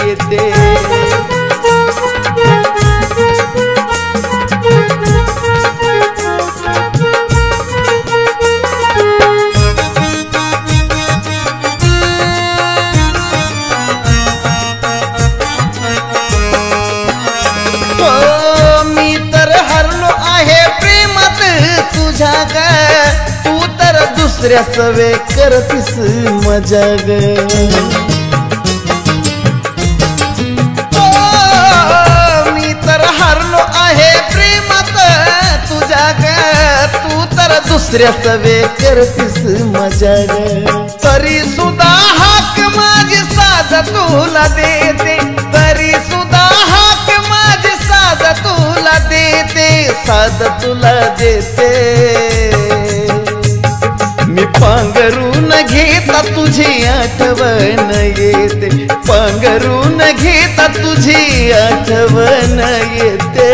येते. मी तर हरलो आहे प्रेमात तुझ्या ग, तू तर दुसऱ्या सवे करतीस मजा ग. मी तर हरलो आहे प्रेमात तुझ्या ग, तू तर दुसऱ्या सवे करतीस मजा ग. तरी सुद्धा हाक माझी साध तुला देते, तरी सुद्धा हाक माझी साध तुला देते, साध तुला देते. मी पांघरून घेता तुझी आठवण येते, पांघरून घेता तुझी आठवण येते.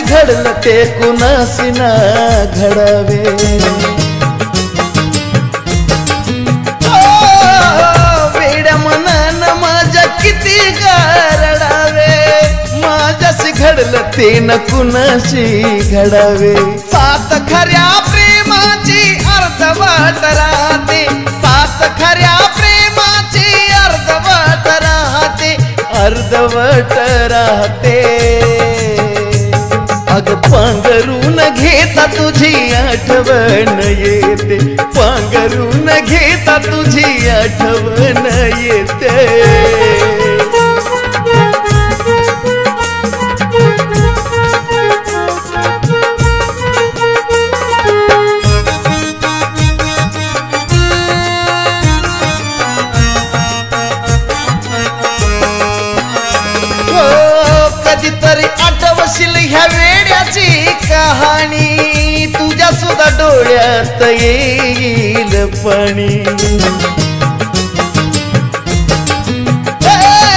घडलं ते कुणासी ना घडावे. वेड्या मनानं माझ्या किती रडावे, माझ्याशी घडलं ते न कुणाशी घडावे. सात खऱ्या प्रेमाची अर्धवट राहते, सात खऱ्या प्रेमाची अर्धवट राहते, अर्धवट राहते. अग पांघरून घेता तुझी आठवण येते, पांघरून घेता तुझी आठवण येते. कधीतरी आठवशील ह्या वेड्याची कहाणी, तुझ्या सुद्धा डोळ्यात येईल पाणी.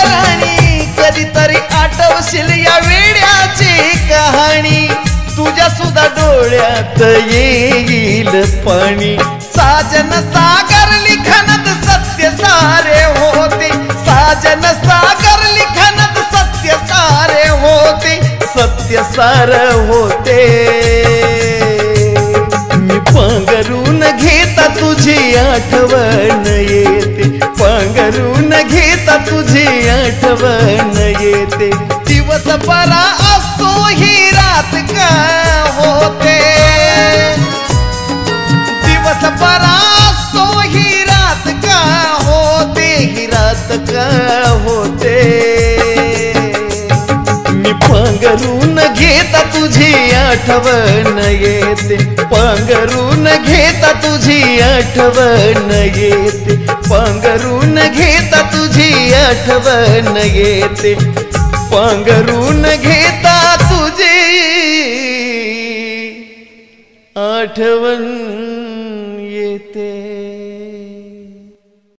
राणी कधीतरी आठवशील या वेड्याची कहाणी, तुझ्या सुद्धा डोळ्यात येईल पाणी. साजन सागर लिखाणात सत्य सारे होते, साजन सागर लिखाणात सत्य सारे होते, सत्य सार होते. मी पांघरून घेता तुझी आठवण येते, पांघरून घेता तुझी आठवण येते. दिवस बरा असतो ही रात का होते, दिवस बरा असतो ही रात का होते, ही रात का होते. मी पांघरून घेता तुझी आठवण येते, पांघरून घेता तुझी आठवण येते, पांघरून घेता तुझी आठवण येते, पांघरून घेता तुझी आठवण